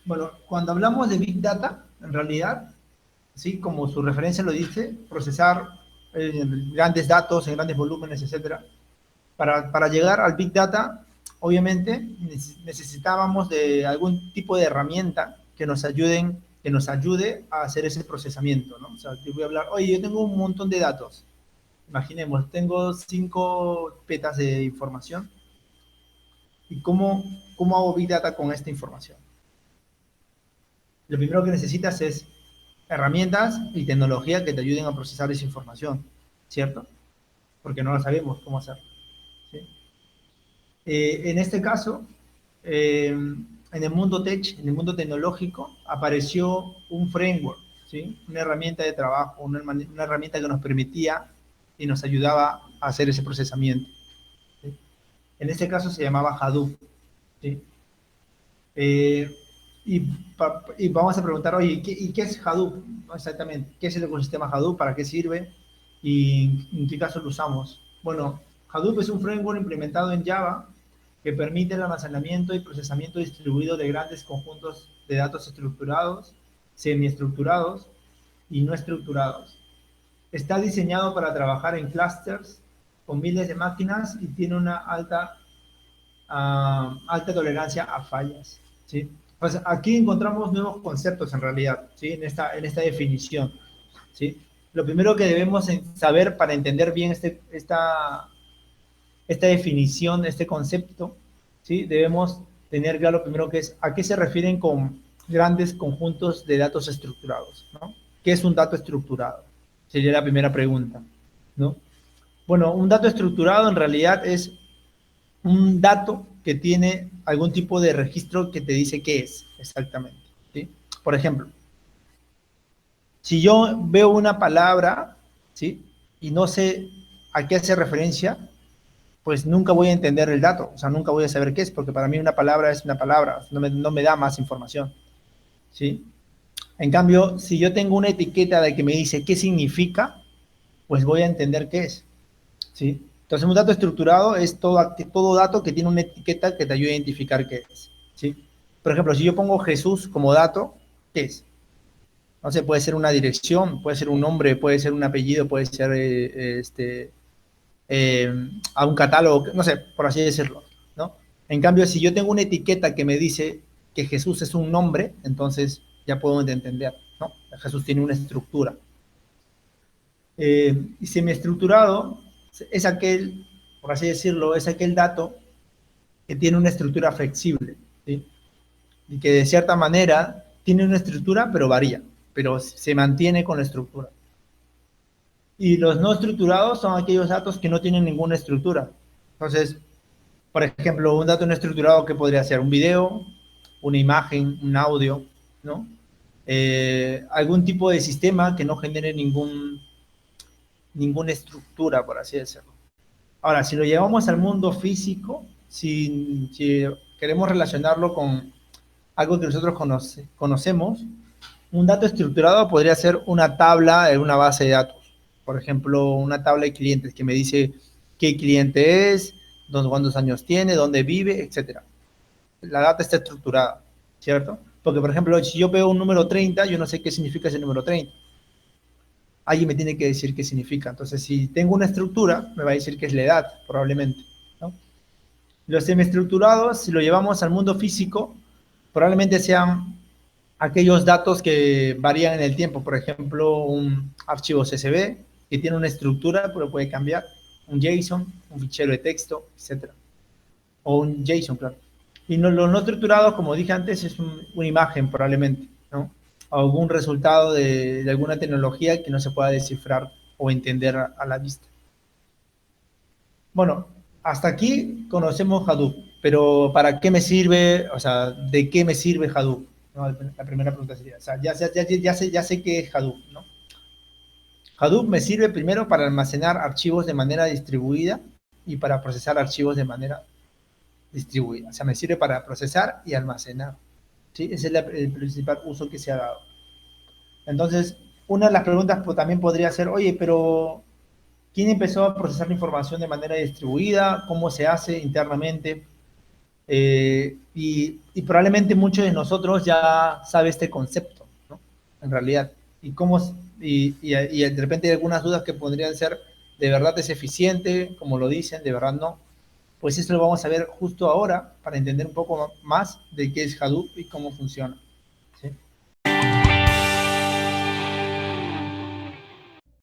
Bueno, cuando hablamos de Big Data, en realidad, ¿sí? Como su referencia lo dice, procesar grandes datos en grandes volúmenes, etcétera. Para llegar al Big Data, obviamente necesitábamos de algún tipo de herramienta que nos ayude a hacer ese procesamiento, ¿no? O sea, yo voy a hablar, oye, yo tengo un montón de datos. Imaginemos, tengo 5 petas de información. ¿Y cómo hago Big Data con esta información? Lo primero que necesitas es herramientas y tecnología que te ayuden a procesar esa información, ¿cierto? Porque no lo sabemos cómo hacer. ¿Sí? En este caso, en el mundo tech, en el mundo tecnológico, apareció un framework, ¿sí? Una herramienta de trabajo, una herramienta que nos permitía y nos ayudaba a hacer ese procesamiento. ¿Sí? En este caso se llamaba Hadoop. ¿Sí? Eh, y, y, vamos a preguntar, oye, ¿y qué es Hadoop? ¿No? Exactamente, ¿qué es el ecosistema Hadoop? ¿Para qué sirve? ¿Y en qué caso lo usamos? Bueno, Hadoop es un framework implementado en Java que permite el almacenamiento y procesamiento distribuido de grandes conjuntos de datos estructurados, semiestructurados y no estructurados. Está diseñado para trabajar en clusters con miles de máquinas y tiene una alta tolerancia a fallas. ¿Sí? Pues aquí encontramos nuevos conceptos en realidad, ¿sí? En esta definición. ¿Sí? Lo primero que debemos saber para entender bien esta definición, este concepto, ¿sí? Debemos tener claro primero que es a qué se refieren con grandes conjuntos de datos estructurados, ¿no? ¿Qué es un dato estructurado? Sería la primera pregunta, ¿no? Bueno, un dato estructurado en realidad es un dato que tiene algún tipo de registro que te dice qué es exactamente. ¿Sí? Por ejemplo, si yo veo una palabra, ¿sí? Y no sé a qué hace referencia, pues nunca voy a entender el dato, o sea, nunca voy a saber qué es, porque para mí una palabra es una palabra, no me da más información. ¿Sí? En cambio, si yo tengo una etiqueta de que me dice qué significa, pues voy a entender qué es. ¿Sí? Entonces, un dato estructurado es todo dato que tiene una etiqueta que te ayude a identificar qué es. ¿Sí? Por ejemplo, si yo pongo Jesús como dato, ¿qué es? No sé, puede ser una dirección, puede ser un nombre, puede ser un apellido, puede ser eh, a un catálogo, no sé, por así decirlo. ¿No? En cambio, si yo tengo una etiqueta que me dice que Jesús es un nombre, entonces ya puedo entender. ¿No? Jesús tiene una estructura. Y semiestructurado es aquel, por así decirlo, es aquel dato que tiene una estructura flexible, ¿sí? Y que de cierta manera tiene una estructura, pero varía, pero se mantiene con la estructura. Y los no estructurados son aquellos datos que no tienen ninguna estructura. Entonces, por ejemplo, un dato no estructurado que podría ser un video, una imagen, un audio, ¿no? Algún tipo de sistema que no genere ninguna estructura, por así decirlo. Ahora, si lo llevamos al mundo físico, si queremos relacionarlo con algo que nosotros conocemos, un dato estructurado podría ser una tabla en una base de datos. Por ejemplo, una tabla de clientes que me dice qué cliente es, cuántos años tiene, dónde vive, etc. La data está estructurada, ¿cierto? Porque, por ejemplo, si yo veo un número 30, yo no sé qué significa ese número 30. Alguien me tiene que decir qué significa. Entonces, si tengo una estructura, me va a decir que es la edad, probablemente, ¿no? Los semiestructurados, si lo llevamos al mundo físico, probablemente sean aquellos datos que varían en el tiempo. Por ejemplo, un archivo CSV que tiene una estructura, pero puede cambiar. Un JSON, un fichero de texto, etc. O un JSON, claro. Y no, los no estructurados, como dije antes, es una imagen probablemente, ¿no? O algún resultado de alguna tecnología que no se pueda descifrar o entender a la vista. Bueno, hasta aquí conocemos Hadoop, pero ¿para qué me sirve? O sea, ¿de qué me sirve Hadoop? ¿No? La primera pregunta sería, o sea, ya sé qué es Hadoop, ¿no? Hadoop me sirve primero para almacenar archivos de manera distribuida y para procesar archivos de manera distribuida. O sea, me sirve para procesar y almacenar. ¿Sí? Ese es el principal uso que se ha dado. Entonces, una de las preguntas también podría ser, oye, pero ¿quién empezó a procesar la información de manera distribuida? ¿Cómo se hace internamente? y probablemente muchos de nosotros ya sabe este concepto, ¿no? En realidad. Y de repente hay algunas dudas que podrían ser, ¿de verdad es eficiente? Como lo dicen, ¿de verdad no? Pues esto lo vamos a ver justo ahora para entender un poco más de qué es Hadoop y cómo funciona.